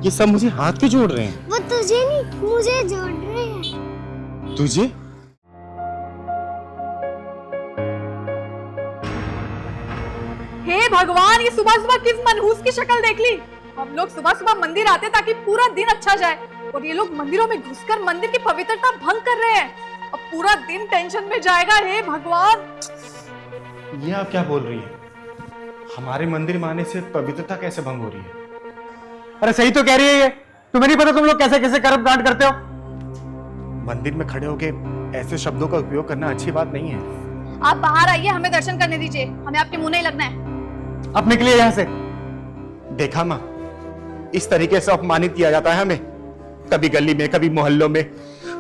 ये सब मुझे हाथ क्यों जोड़ रहे हैं? वो तुझे नहीं मुझे जोड़ रहे हैं। तुझे? हे भगवान, ये सुबह सुबह किस मनहूस की शक्ल देख ली। हम लोग सुबह सुबह मंदिर आते ताकि पूरा दिन अच्छा जाए, और ये लोग मंदिरों में घुसकर मंदिर की पवित्रता भंग कर रहे हैं। अब पूरा दिन टेंशन में जाएगा। हे भगवान, ये आप क्या बोल रही हैं? हमारे मंदिर में आने से पवित्रता कैसे भंग हो रही है? अरे सही तो कह रही है ये। तुम्हें नहीं पता तुम लोग कैसे कैसे कर्म कांड करते हो? मंदिर में खड़े होके ऐसे शब्दों का उपयोग करना अच्छी बात नहीं है। आप बाहर आइए, हमें दर्शन करने दीजिए। हमें आपके मुंह नहीं लगना है। अब निकलिए यहाँ से। देखा माँ, इस तरीके से अपमानित किया जाता है हमें। कभी गली में, कभी मोहल्लों में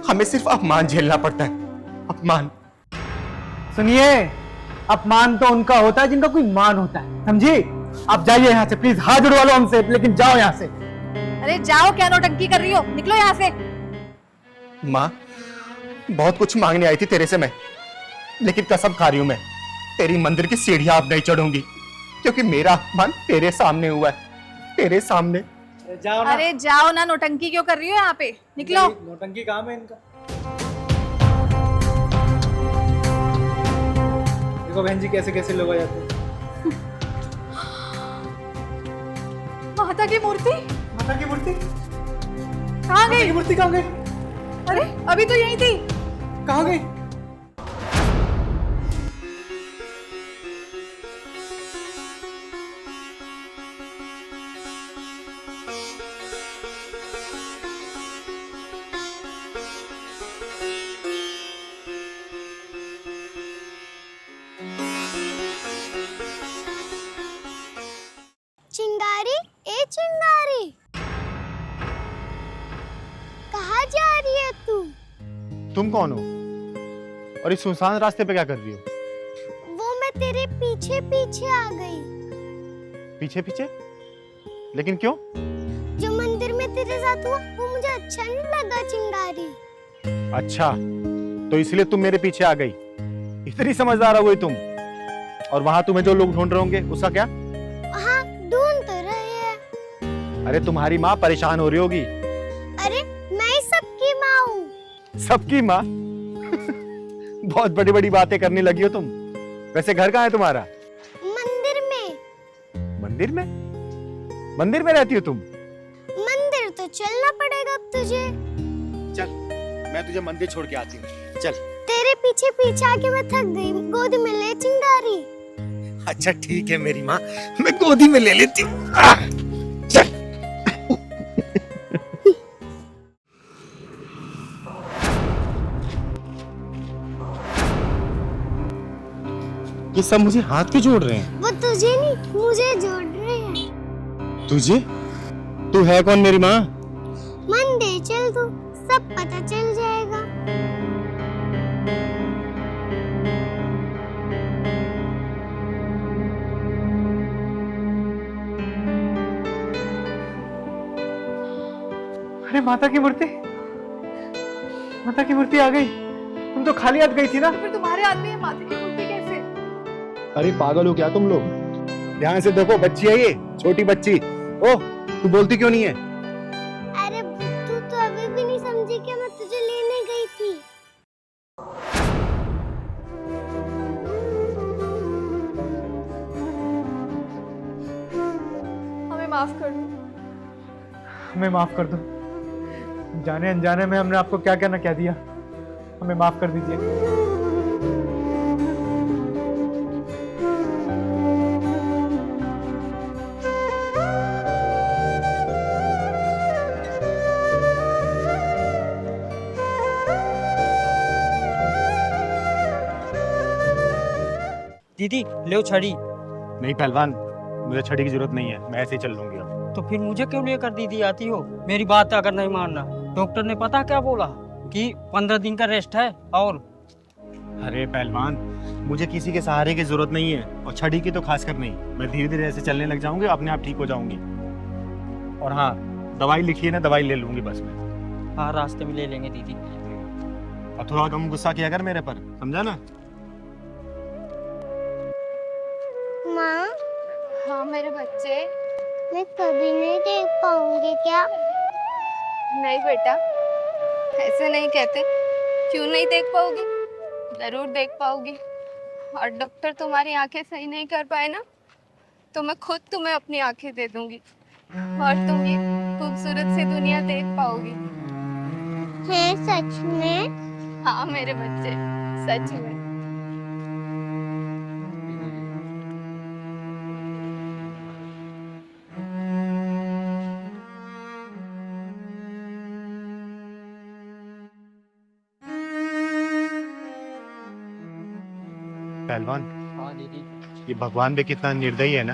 हमें सिर्फ अपमान झेलना पड़ता है। अपमान। सुनिए, अपमान तो उनका होता है जिनका कोई मान होता है, समझी? आप जाइए यहाँ से प्लीज, हाथ जुड़वा लो हमसे, लेकिन जाओ यहाँ से। अरे जाओ, क्या नौटंकी कर रही हो? निकलो यहाँ से। माँ, बहुत कुछ मांगने आई थी तेरे से मैं, लेकिन कसम खा रही हूं मैं, तेरी मंदिर की सीढ़ियां अब नहीं चढ़ूंगी, क्योंकि मेरा अपमान तेरे सामने हुआ है। तेरे सामने। जाओ ना। अरे जाओ ना, नौटंकी क्यों कर रही हो यहाँ पे? निकलो। नौटंकी काम है इनका। देखो बहन जी कैसे कैसे लोग आ जाते हैं। माता की मूर्ति माता की मूर्ति? कहाँ माता की गई? मूर्ति कहाँ गई? अरे अभी तो यही थी। कहाँ गई? चिंगारी, ए चिंगारी, कहाँ जा रही है तू? तुम कौन हो और इस सुनसान रास्ते पे क्या कर रही हो? वो मैं तेरे पीछे पीछे आ गई। पीछे पीछे? लेकिन क्यों? जो मंदिर में तेरे साथ हुआ वो मुझे अच्छा नहीं लगा चिंगारी। अच्छा, तो इसलिए तुम मेरे पीछे आ गई। इतनी समझदार हो गई तुम। और वहां तुम्हें जो लोग ढूंढ रहे होंगे उसका क्या? हाँ, ढूंढ तो रहे हैं। अरे तुम्हारी माँ परेशान हो रही होगी। अरे मैं ही सबकी माँ हूँ। सबकी माँ? बहुत बड़ी बड़ी बातें करने लगी हो तुम। वैसे घर कहाँ है तुम्हारा? मंदिर में। मंदिर में? मंदिर में रहती हो तुम? मंदिर तो चलना पड़ेगा अब तुझे। चल, मैं तुझे मंदिर छोड़ के आती हूँ। चल। तेरे पीछे पीछे आके मैं थक गई। गोद में ले चिंगारी। अच्छा ठीक है मेरी माँ, मैं गोदी में ले लेती हूँ। चल। ये सब मुझे हाथ क्यों जोड़ रहे हैं? वो तुझे नहीं मुझे जोड़ रहे हैं। तुझे? तू है कौन मेरी माँ? मंदिर चल तू, सब पता चल जाएगा। अरे माता की मूर्ति, माता की मूर्ति आ गई। तुम तो खाली हाथ गई थी ना? तो फिर तुम्हारे हाथ में ये माता की मूर्ति कैसे? अरे पागल हो क्या तुम लोग? ध्यान से देखो, बच्ची है ये, छोटी बच्ची। ओह, तू बोलती क्यों नहीं है? अरे तू तो अभी भी नहीं समझी कि मैं तुझे लेने गई थी। हमें माफ कर दो। हमें माफ कर दो। जाने अनजाने में हमने आपको क्या क्या ना कह दिया। हमें माफ कर दीजिए। दीदी ले छड़ी। नहीं पहलवान, मुझे छड़ी की जरूरत नहीं है, मैं ऐसे ही चल लूंगी अब। तो फिर मुझे क्यों लेकर दीदी आती हो? मेरी बात अगर नहीं मानना, डॉक्टर ने पता क्या बोला कि 15 दिन का रेस्ट है। और अरे पहलवान, मुझे किसी के सहारे की जरूरत नहीं है, और छड़ी की तो खासकर नहीं। मैं धीरे धीरे ऐसे चलने लग जाऊंगी, अपने आप ठीक हो जाऊंगी। और हाँ, दवाई लिखी है ना, दवाई ले लूंगी बस मैं। हाँ, रास्ते में ले लेंगे दीदी। और थोड़ा कम गुस्सा किया कर मेरे पर, समझा ना? माँ, हाँ मेरे बच्चे, मैं कभी नहीं देख पाऊंगी क्या? नहीं बेटा, ऐसे नहीं कहते। क्यों नहीं देख पाओगी? जरूर देख पाओगी। और डॉक्टर तुम्हारी आंखें सही नहीं कर पाए ना, तो मैं खुद तुम्हें अपनी आंखें दे दूंगी और तुम ये खूबसूरत सी दुनिया देख पाओगी। है सच में? हाँ मेरे बच्चे, सच में। पहलवान, हाँ दीदी। ये भगवान भी कितना निर्दयी है ना।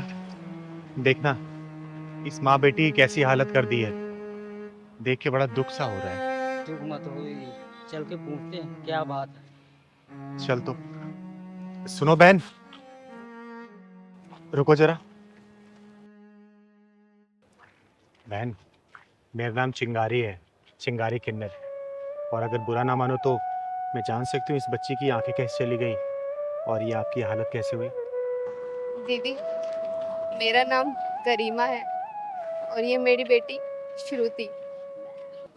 देखना, इस माँ बेटी की कैसी हालत कर दी है। देख के बड़ा दुख सा हो रहा है। दुख मत हो, चल के पूछते हैं क्या बात है। चल तो। सुनो बहन, रुको जरा। बहन, मेरा नाम चिंगारी है, चिंगारी किन्नर। और अगर बुरा ना मानो तो मैं जान सकती हूँ इस बच्ची की आंखें कैसे चली गई और ये आपकी हालत कैसे हुई? दीदी, मेरा नाम करीमा है और ये मेरी बेटी श्रुति।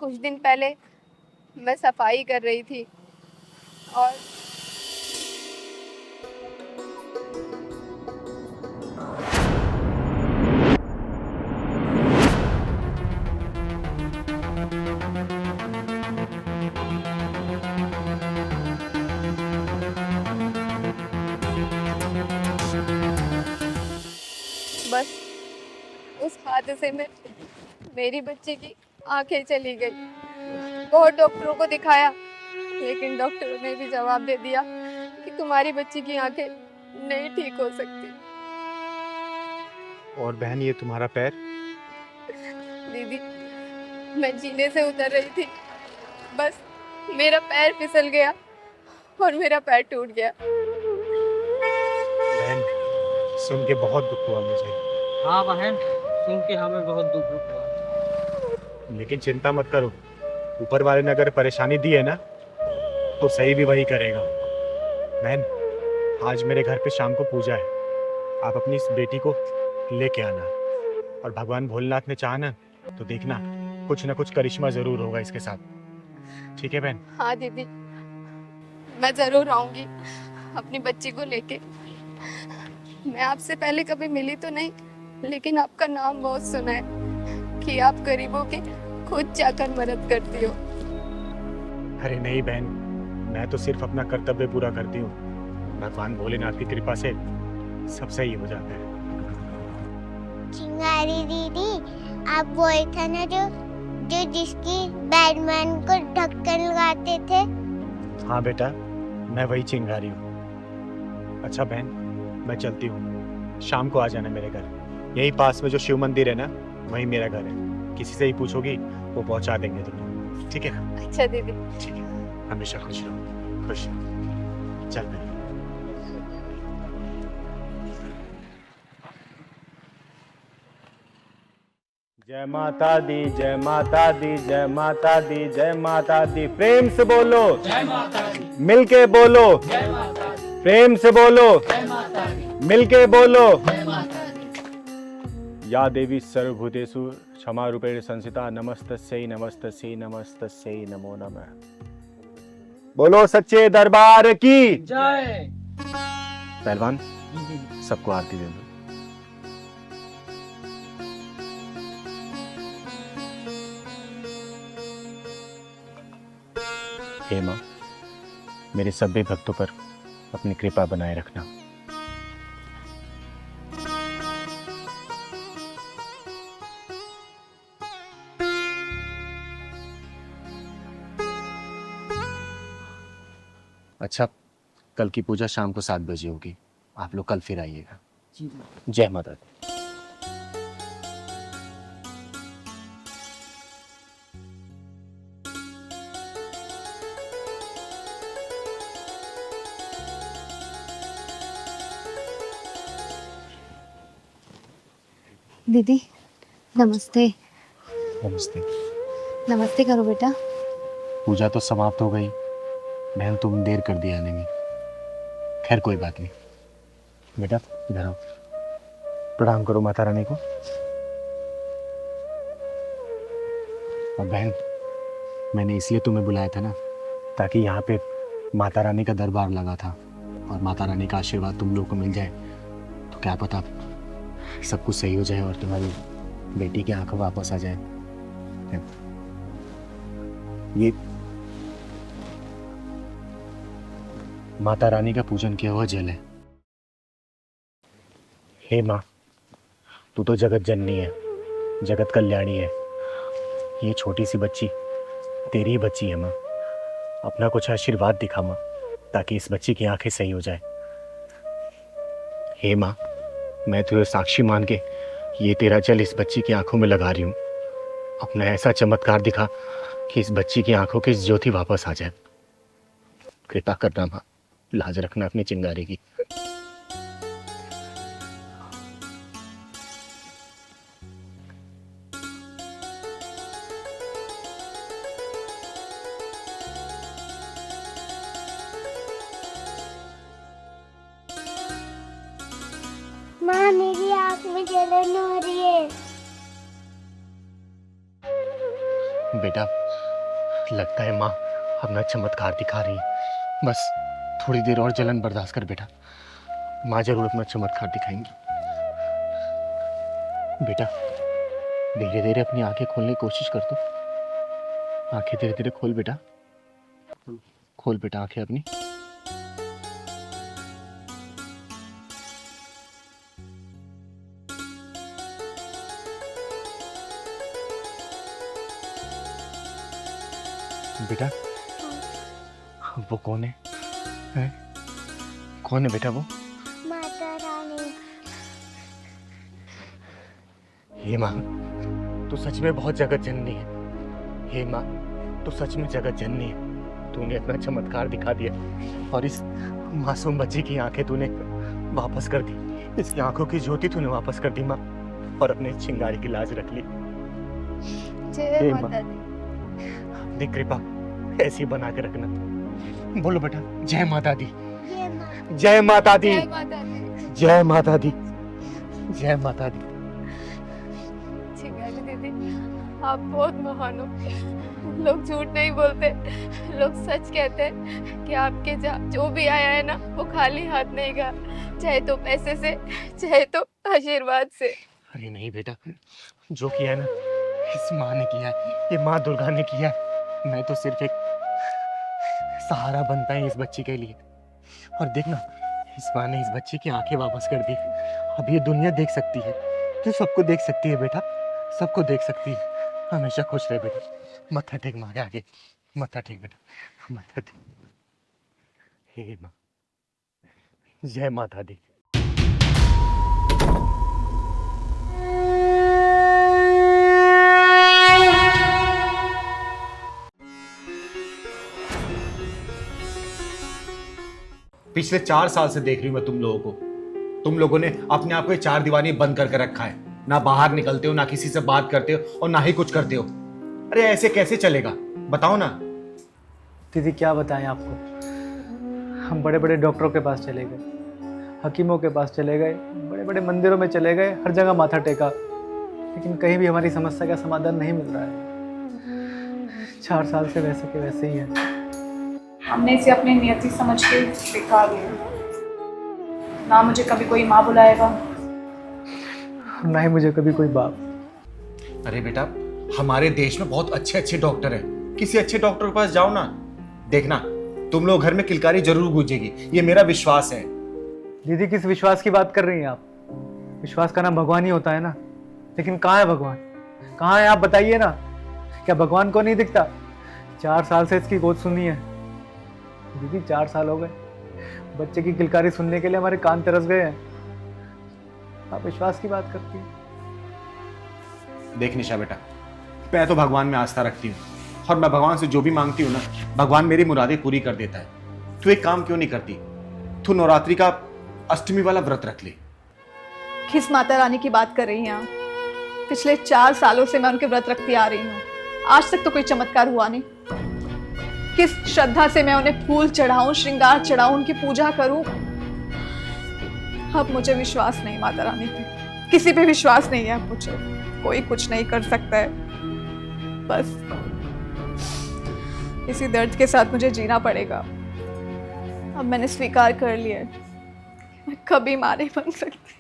कुछ दिन पहले मैं सफाई कर रही थी और बस उस हादसे में मेरी बच्ची की आंखें चली गई। बहुत डॉक्टरों को दिखाया, लेकिन डॉक्टरों ने भी जवाब दे दिया कि तुम्हारी बच्ची की आंखें नहीं ठीक हो सकती। और बहन, ये तुम्हारा पैर? दीदी, मैं जीने से उतर रही थी, बस मेरा पैर फिसल गया और मेरा पैर टूट गया। बहन, सुन के बहुत दुख हुआ मुझे। हाँ बहन, सुन के हमें बहुत दुख हुआ। लेकिन चिंता मत करो, ऊपर वाले ने अगर परेशानी दी है ना तो सही भी वही करेगा। बहन, आज मेरे घर पे शाम को पूजा है, आप अपनी इस बेटी को लेके आना। और भगवान भोलेनाथ ने चाहा ना तो देखना, कुछ ना कुछ करिश्मा जरूर होगा इसके साथ। ठीक है बहन? हाँ दीदी, मैं जरूर आऊंगी अपनी बच्ची को लेके। मैं आपसे पहले कभी मिली तो नहीं, लेकिन आपका नाम बहुत सुना है कि आप गरीबों की खुद जाकर मदद करती हो। अरे नहीं बहन, मैं तो सिर्फ अपना कर्तव्य पूरा करती हूँ। भगवान भोलेनाथ की कृपा से सब सही हो जाता है। चिंगारी दीदी, आप वही था ना जो जो जिसकी बैटमैन को ढक्कन लगाते थे? हाँ बेटा, मैं वही चिंगारी हूँ। अच्छा बहन, मैं चलती हूँ, शाम को आ जाना मेरे घर। यही पास में जो शिव मंदिर है ना, वही मेरा घर है। किसी से ही पूछोगी वो पहुंचा देंगे तुम्हें। ठीक है? अच्छा दीदी। ठीक है, हमेशा खुश रहो। खुश रहो। चल बहन। जय माता दी, जय माता दी, जय माता दी, जय माता दी। प्रेम से बोलो जय माता दी। मिलके बोलो जय माता दी। प्रेम से बोलो जय माता दी। मिलके बोलो जय माता दी। या देवी सर्वभूतेषु क्षमा रूपेण संस्थिता, नमस्तस्यै नमस्तस्यै नमस्तस्यै नमो नमः। बोलो सच्चे दरबार की जय। पहलवान, सबको आरती दे दो। हे माँ, मेरे सभी भक्तों पर अपनी कृपा बनाए रखना। अच्छा, कल की पूजा शाम को 7 बजे होगी, आप लोग कल फिर आइएगा। जय माता दी। दीदी नमस्ते। नमस्ते। नमस्ते करो बेटा। पूजा तो समाप्त हो गई, बहन तुम देर कर दी आने में। खैर कोई बात नहीं। बेटा इधर आओ, प्रणाम करो माता रानी को। और बहन, मैंने इसलिए तुम्हें बुलाया था ना, ताकि यहाँ पे माता रानी का दरबार लगा था और माता रानी का आशीर्वाद तुम लोग को मिल जाए तो क्या पता सब कुछ सही हो जाए और तुम्हारी बेटी की आंखें वापस आ जाए। ये माता रानी का पूजन किया हुआ जल है। हे माँ, तू तो जगत जननी है, जगत कल्याणी है। ये छोटी सी बच्ची तेरी ही बच्ची है माँ। अपना कुछ आशीर्वाद दिखा माँ, ताकि इस बच्ची की आंखें सही हो जाए। हे माँ, मैं तुझे साक्षी मान के ये तेरा जल इस बच्ची की आंखों में लगा रही हूँ। अपना ऐसा चमत्कार दिखा कि इस बच्ची की आंखों की ज्योति वापस आ जाए। कृपा करना माँ, लाज रखना अपनी चिंगारी की। माँ, मेरी आँख में जलन हो रही है। बेटा, लगता है माँ अपना चमत्कार दिखा रही है। बस थोड़ी देर और जलन बर्दाश्त कर बेटा, माँ जरूर अपना चमत्कार दिखाएंगी। बेटा, धीरे धीरे अपनी आंखें खोलने की कोशिश कर दो। आंखें धीरे धीरे खोल बेटा, खोल बेटा आंखें अपनी। बेटा, वो कौन है? हैं? कौन है बेटा वो? माता रानी। हे माँ, तू सच में बहुत जगत जननी है। हे माँ, तू सच में जगत जननी है। तूने अपना चमत्कार दिखा दिया और इस मासूम बच्ची की आंखें तूने वापस कर दी। इसकी आंखों की ज्योति तूने वापस कर दी माँ, और अपने चिंगारी की लाज रख ली। जय माता दी। अपनी कृपा ऐसी बना के रखना। बोलो बेटा, जय माता दी, ये माँ। जय माता दी, जय माता दी। जय माता दी, जय माता दी। चिंगारी दीदी, आप बहुत महान हो। लोग झूठ नहीं बोलते, लोग सच कहते हैं कि आपके जो भी आया है ना, वो खाली हाथ नहीं गया, चाहे तो पैसे से, चाहे तो आशीर्वाद से। अरे नहीं बेटा, जो किया है ना इस माँ ने किया है, ये माँ दुर्गा ने किया है। मैं तो सिर्फ एक सहारा बनता है इस बच्ची के लिए। और देखना, इस माँ ने इस बच्ची की आंखें वापस कर दी। अब ये दुनिया देख सकती है, तो सबको देख सकती है बेटा, सबको देख सकती है। हमेशा खुश रहे बेटा। मत्था टेक माँ के आगे, मत्था टेक बेटा, मत्था टेक। हे माँ, जय माता दी। पिछले 4 साल से देख रही हूं मैं तुम लोगों को। तुम लोगों ने अपने आप को 4 दीवारी बंद करके रखा है। ना बाहर निकलते हो, ना किसी से बात करते हो और ना ही कुछ करते हो। अरे ऐसे कैसे चलेगा, बताओ ना। दीदी क्या बताएं आपको, हम बड़े बड़े डॉक्टरों के पास चले गए, हकीमों के पास चले गए, बड़े बड़े मंदिरों में चले गए, हर जगह माथा टेका, लेकिन कहीं भी हमारी समस्या का समाधान नहीं मिल रहा है। 4 साल से वैसे के वैसे ही है। हमने इसे अपनी नियति समझ के बेकार लिया। ना मुझे कभी कोई माँ बुलाएगा, ना ही मुझे कभी कोई बाप। अरे बेटा, हमारे देश में बहुत अच्छे अच्छे डॉक्टर हैं, किसी अच्छे डॉक्टर के पास जाओ ना। देखना, तुम लोग घर में किलकारी जरूर गूंजेगी, ये मेरा विश्वास है। दीदी किस विश्वास की बात कर रही हैं आप? विश्वास का नाम भगवान ही होता है ना। लेकिन कहाँ है भगवान, कहाँ है आप बताइए ना। क्या भगवान को नहीं दिखता? 4 साल से इसकी गोद सुनी है दीदी, 4 साल हो गए। बच्चे की किलकारी सुनने के लिए हमारे कान तरस गए हैं। आप विश्वास की बात करती हैं। देख निशा बेटा, मैं तो भगवान में आस्था रखती हूँ और मैं भगवान से जो भी मांगती हूँ ना, भगवान मेरी मुरादें पूरी कर देता है। तू एक काम क्यों नहीं करती, तू नवरात्रि का अष्टमी वाला व्रत रख ले। किस माता रानी की बात कर रही हैं आप? पिछले 4 सालों से मैं उनके व्रत रखती आ रही हूँ, आज तक तो कोई चमत्कार हुआ नहीं। किस श्रद्धा से मैं उन्हें फूल चढ़ाऊं, श्रृंगार चढ़ाऊं, उनकी पूजा करूं। अब मुझे विश्वास नहीं माता रानी पे, किसी पे विश्वास नहीं है। मुझे कोई कुछ नहीं कर सकता है। बस इसी दर्द के साथ मुझे जीना पड़ेगा। अब मैंने स्वीकार कर लिया है, मैं कभी मां नहीं बन सकती।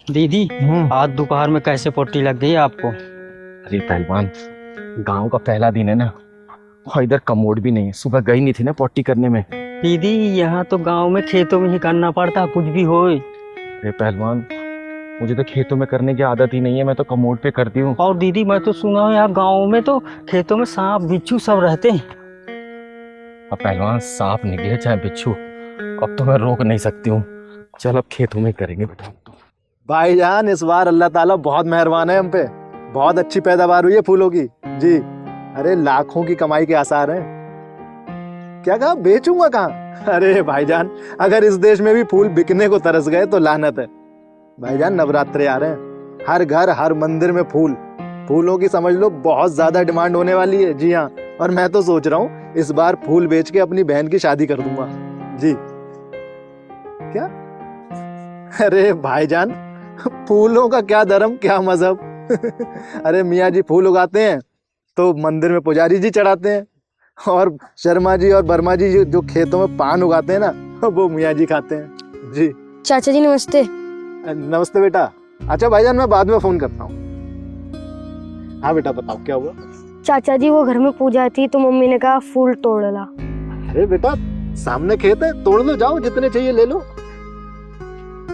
दीदी आज दोपहर में कैसे पट्टी लग गई आपको? अरे पहलवान, गांव का पहला दिन है ना, और इधर कमोड भी नहीं है। सुबह गई नहीं थी ना पट्टी करने में। दीदी यहाँ तो गांव में खेतों में ही करना पड़ता, कुछ भी होए। अरे पहलवान, मुझे तो खेतों में करने की आदत ही नहीं है, मैं तो कमोड पे करती हूँ। और दीदी मैं तो सुना हूँ यार गाँव में तो खेतों में सांप बिच्छू सब रहते हैं। अब पहलवान, सांप निकले चाहे बिच्छू, अब तो मैं रोक नहीं सकती हूँ। चल अब खेतों में करेंगे बेटा। भाईजान इस बार अल्लाह ताला बहुत मेहरबान है हम पे, बहुत अच्छी पैदावार हुई है फूलों की जी। अरे लाखों की कमाई के आसार हैं। क्या कहा, बेचूंगा कहाँ? अरे भाईजान, अगर इस देश में भी फूल बिकने को तरस गए तो लानत है। भाईजान नवरात्रे आ रहे हैं, हर घर हर मंदिर में फूलों की समझ लो बहुत ज्यादा डिमांड होने वाली है। जी हाँ, और मैं तो सोच रहा हूँ इस बार फूल बेच के अपनी बहन की शादी कर दूंगा जी। क्या? अरे भाईजान, फूलों का क्या धर्म क्या मजहब। अरे मियाँ जी फूल उगाते हैं तो मंदिर में पुजारी जी चढ़ाते हैं, और शर्मा जी और वर्मा जी जो खेतों में पान उगाते हैं ना, वो मियाँ जी खाते हैं जी। चाचा जी नमस्ते। नमस्ते बेटा। अच्छा भाईजान, मैं बाद में फोन करता हूँ। हाँ बेटा बताओ क्या हुआ? चाचा जी वो घर में पूजा थी तो मम्मी ने कहा फूल तोड़ ला। अरे बेटा सामने खेत है, तोड़ लो, जाओ जितने चाहिए ले लो।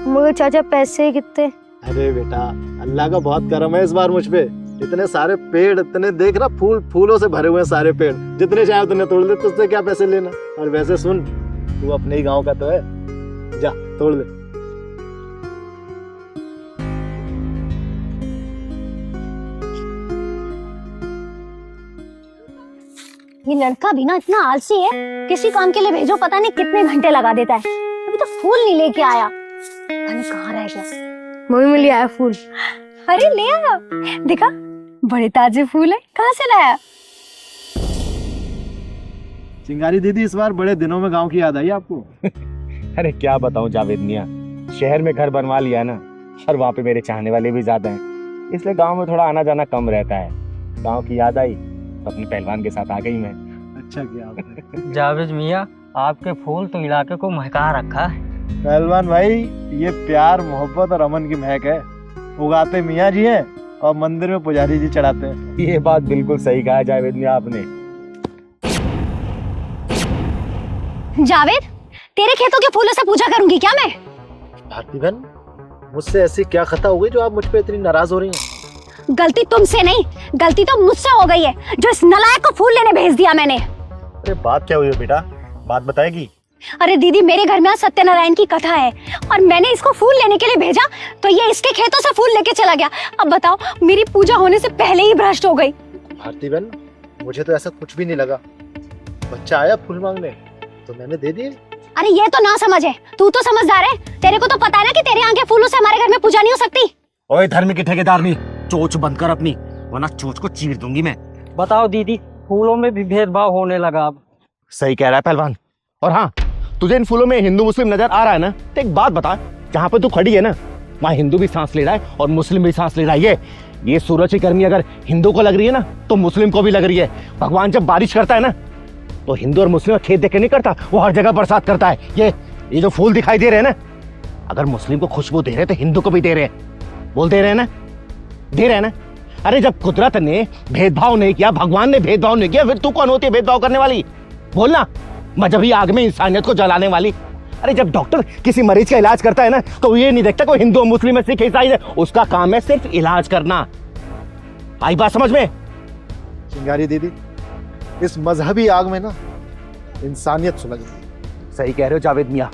मगर चाचा पैसे कितने? अरे बेटा अल्लाह का बहुत करम है इस बार मुझ पे। इतने सारे पेड़, इतने देख रहा, फूलों से भरे हुए हैं सारे पेड़, जितने चाहे उतने तोड़ ले, तुझसे क्या पैसे लेना। और वैसे सुन, तू अपने ही गांव का तो है, जा तोड़ ले। ये लड़का भी ना इतना आलसी है, किसी काम के लिए भेजो पता नहीं कितने घंटे लगा देता है। अभी तो फूल नहीं लेके आया, पता नहीं कहाँ रह गया। मम्मी में ले आया फूल। अरे ले आया, देखा बड़े ताजे फूल है, कहाँ से लाया? चिंगारी दीदी इस बार बड़े दिनों में गांव की याद आई आपको? अरे क्या बताऊं जावेद मियां, शहर में घर बनवा लिया है ना, और वहाँ पे मेरे चाहने वाले भी ज्यादा हैं, इसलिए गांव में थोड़ा आना जाना कम रहता है। गांव की याद आई तो अपने पहलवान के साथ आ गई मैं। अच्छा किया आपने। जावेद मियाँ आपके फूल तो इलाके को महका रखा है। पहलवान भाई, ये प्यार मोहब्बत और अमन की महक है। उगाते मियाँ जी हैं और मंदिर में पुजारी जी चढ़ाते हैं। ये बात बिल्कुल सही कहा जावेद मियां आपने। जावेद, तेरे खेतों के फूलों से पूजा करूंगी क्या मैं? भारती बहन, मुझसे ऐसी क्या खता हो गई जो आप मुझ पे इतनी नाराज हो रही हैं? गलती तुमसे नहीं, गलती तो मुझसे हो गई है, जो इस नलायक को फूल लेने भेज दिया मैंने। अरे बात क्या हुई है बेटा, बात बताएगी? अरे दीदी, मेरे घर में आज सत्यनारायण की कथा है और मैंने इसको फूल लेने के लिए भेजा तो ये इसके खेतों से फूल लेके चला गया। अब बताओ, मेरी पूजा होने से पहले ही भ्रष्ट हो गई। भारती बहन, मुझे तो ऐसा कुछ भी नहीं लगा। बच्चा आया फूल मांगने तो मैंने दे दिए। अरे ये तो ना समझ है, तू तो समझदार है, तेरे को तो पता है ना कि तेरे यहाँ के फूलों से हमारे घर में पूजा नहीं हो सकती। ओए धर्म की ठेकेदारनी, चोंच बंद कर अपनी, वरना चोंच को चीर दूंगी मैं। बताओ दीदी, फूलों में भी भेदभाव होने लगा अब। सही कह रहा है पहलवान। और हाँ, तुझे इन फूलों में हिंदू मुस्लिम नजर आ रहा है ना, तो एक बात बता, जहाँ पे तू खड़ी है ना, वहां हिंदू भी सांस ले रहा है और मुस्लिम भी सांस ले रहा है। ये सूरज की गर्मी अगर हिंदू को लग रही है ना, तो मुस्लिम को भी लग रही है। भगवान जब बारिश करता है ना, तो हिंदू और मुस्लिम का खेत देख के नहीं करता, वो हर जगह बरसात करता है। ये जो फूल दिखाई दे रहे हैं ना, अगर मुस्लिम को खुशबू दे रहे हैं तो हिंदू को भी दे रहे हैं। बोल दे रहे हैं ना, दे रहे हैं ना। अरे जब कुदरत ने भेदभाव नहीं किया, भगवान ने भेदभाव नहीं किया, फिर तू कौन होती है भेदभाव करने वाली? बोलना, मजहबी आग में इंसानियत को जलाने वाली। अरे जब डॉक्टर किसी मरीज का इलाज करता है ना, तो ये नहीं देखता कोई हिंदू मुस्लिम है, सिख ईसाई है, उसका काम है सिर्फ इलाज करना। आई बात समझ में? चिंगारी दीदी, इस मजहबी आग में ना इंसानियत सुलग रही है। सही कह रहे हो जावेद मियां।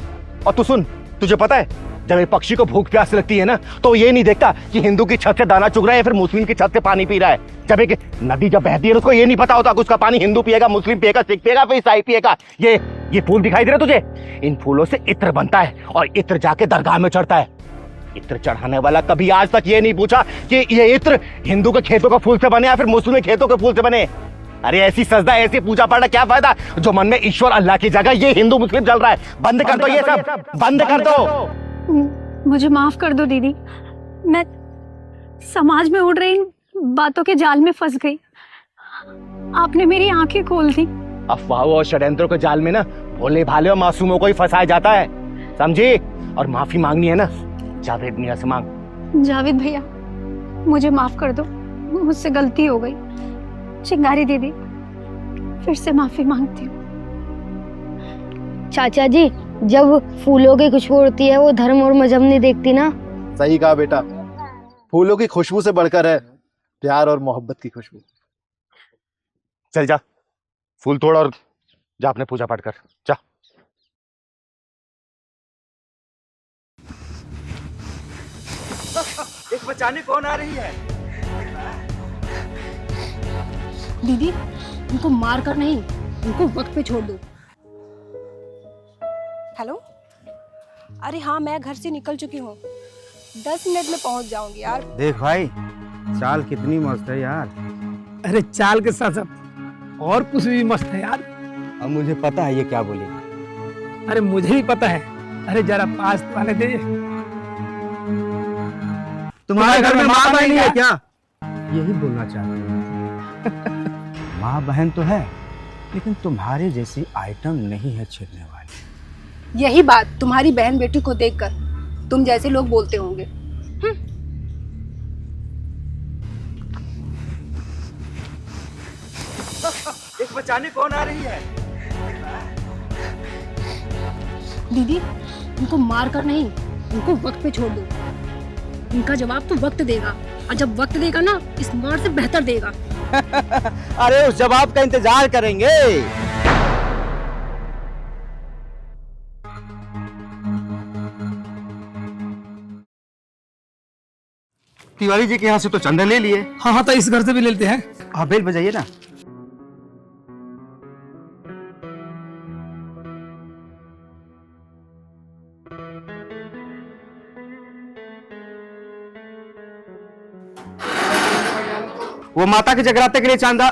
और तू सुन, तुझे पता है जब एक पक्षी को भूख प्यास लगती है ना, तो ये नहीं देखता कि हिंदू की छत से दाना चुग रहा है या फिर मुस्लिम की छत से पानी पी रहा है। जब एक नदी जब बहती है, उसको ये नहीं पता होता कि उसका पानी हिंदू पिएगा, मुस्लिम पिएगा, सिख पिएगा, फिर ईसाई पिएगा। ये फूल दिखाई दे रहे तुझे? इन फूलों से इत्र बनता है और इत्र जाके दरगाह में चढ़ता है। इत्र चढ़ाने वाला कभी आज तक ये नहीं पूछा कि ये इत्र हिंदू के खेतों के फूल से बने या फिर मुस्लिम के खेतों के फूल से बने। अरे ऐसी सजदा, ऐसी पूजा पाठ क्या फायदा जो मन में ईश्वर अल्लाह की जगह ये हिंदू मुस्लिम चल रहा है। बंद कर दो ये सब, बंद कर दो। मुझे माफ कर दो दीदी, मैं समाज में उड़ रही इन बातों के जाल में फंस गई। आपने मेरी आंखें खोल दी। अफवाहों और षड्यंत्रों के जाल में ना भोले भाले और मासूमों को ही फंसाया जाता है, समझी? और माफी मांगनी है ना, जावेद मियां से मांग। जावेद भैया, मुझे माफ कर दो, मुझसे गलती हो गई। चिंगारी दीदी, फिर से माफी मांगती हूँ। चाचा जी, जब फूलों की खुशबू उड़ती है, वो धर्म और मजहब नहीं देखती ना। सही कहा बेटा, फूलों की खुशबू से बढ़कर है प्यार और मोहब्बत की खुशबू। चल जा, फूल तोड़ और जा अपने पूजा पाठ कर, जा। एक बचाने कौन आ रही है? दीदी, इनको मार कर नहीं, इनको वक्त पे छोड़ दो। हेलो, अरे हाँ, मैं घर से निकल चुकी हूँ, 10 मिनट में पहुँच जाऊंगी यार। देख भाई, चाल कितनी मस्त है यार। अरे चाल के साथ साथ और कुछ भी मस्त है यार। अब मुझे पता है ये क्या बोलेगी। अरे मुझे भी पता है। अरे जरा पास तो आने दे। तुम्हारे घर में माँ बहन नहीं है क्या? यही बोलना चाहती हूँ। माँ बहन तो है, लेकिन तुम्हारे जैसी आइटम नहीं है छेड़ने वाली। यही बात तुम्हारी बहन बेटी को देखकर तुम जैसे लोग बोलते होंगे। एक बचाने कौन आ रही है? दीदी, इनको मार कर नहीं, इनको वक्त पे छोड़ दो। इनका जवाब तो वक्त देगा, और जब वक्त देगा ना, इस मार से बेहतर देगा। अरे उस जवाब का इंतजार करेंगे। तिवारी जी के यहाँ से तो चंदा ले लिए। हाँ, तो इस घर से भी लेते हैं। आप बेल बजाइए ना। वो माता के जगराते के लिए चांदा।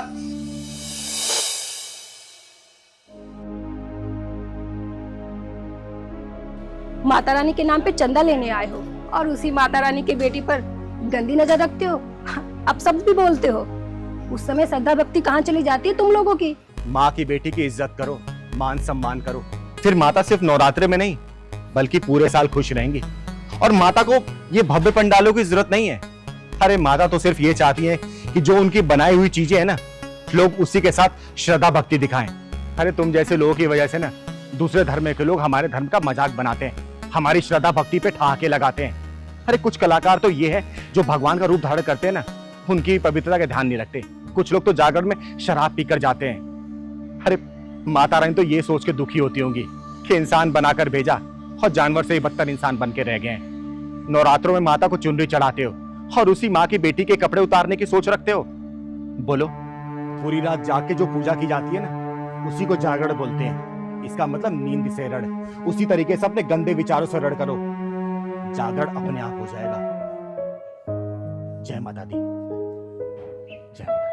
माता रानी के नाम पे चंदा लेने आए हो और उसी माता रानी की बेटी पर गंदी नजर रखते हो। अब सब भी बोलते हो। उस समय श्रद्धा भक्ति कहाँ चली जाती है तुम लोगों की? माँ की बेटी की इज्जत करो, मान सम्मान करो। फिर माता सिर्फ नवरात्रे में नहीं, बल्कि पूरे साल खुश रहेंगी। और माता को ये भव्य पंडालों की जरूरत नहीं है। अरे माता तो सिर्फ ये चाहती है कि जो उनकी बनाई हुई चीजें है ना, लोग उसी के साथ श्रद्धा भक्ति दिखाएं। अरे तुम जैसे लोगों की वजह से ना दूसरे धर्म के लोग हमारे धर्म का मजाक बनाते हैं, हमारी श्रद्धा भक्ति पे ठहाके लगाते हैं। अरे कुछ कलाकार तो ये है जो भगवान का रूप धारण करते हैं ना, उनकी पवित्रता का ध्यान नहीं रखते। कुछ लोग तो जागरण में शराब पीकर जाते हैं। अरे माता रानी तो ये सोच के दुखी होती होंगी कि इंसान बनाकर भेजा और जानवर से ही बदतर इंसान बन के रह गए हैं। नवरात्रों में माता को चुनरी चढ़ाते हो और उसी माँ की बेटी के कपड़े उतारने की सोच रखते हो। बोलो, पूरी रात जाग के जो पूजा की जाती है ना, उसी को जागरण बोलते हैं। इसका मतलब नींद से रड़। उसी तरीके से अपने गंदे विचारों से रड़ करो, जागरण अपने आप हो जाएगा। जय माता दी, जय माता।